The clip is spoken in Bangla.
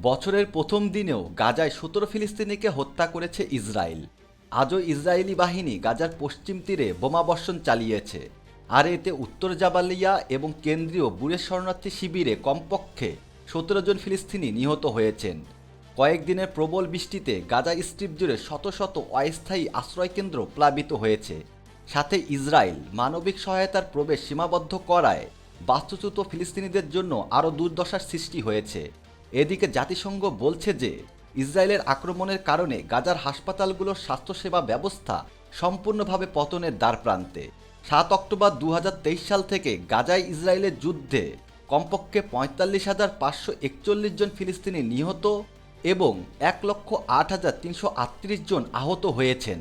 বছরের প্রথম দিনেও গাজায় ১৭ ফিলিস্তিনিকে হত্যা করেছে ইসরায়েল। আজও ইসরায়েলি বাহিনী গাজার পশ্চিম তীরে বোমাবর্ষণ চালিয়েছে। আর এতে উত্তর জাবালিয়া এবং কেন্দ্রীয় বুরেশ শরণার্থী শিবিরে কমপক্ষে ১৭ জন ফিলিস্তিনি নিহত হয়েছেন। কয়েকদিনের প্রবল বৃষ্টিতে গাজা স্ট্রিপ জুড়ে শত শত অস্থায়ী আশ্রয়কেন্দ্র প্লাবিত হয়েছে। সাথে ইসরায়েল মানবিক সহায়তার প্রবেশ সীমাবদ্ধ করায় বাস্তুচ্যুত ফিলিস্তিনিদের জন্য আরও দুর্দশার সৃষ্টি হয়েছে। এদিকে জাতিসংঘ বলছে যে ইসরায়েলের আক্রমণের কারণে গাজার হাসপাতালগুলোর স্বাস্থ্যসেবা ব্যবস্থা সম্পূর্ণভাবে পতনের দ্বারপ্রান্তে। ৭ অক্টোবর ২০২৩ সাল থেকে গাজায় ইসরায়েলের যুদ্ধে কমপক্ষে ৪৫,৫৪১ জন ফিলিস্তিনি নিহত এবং ১,০৮,৩৩৮ জন আহত হয়েছেন।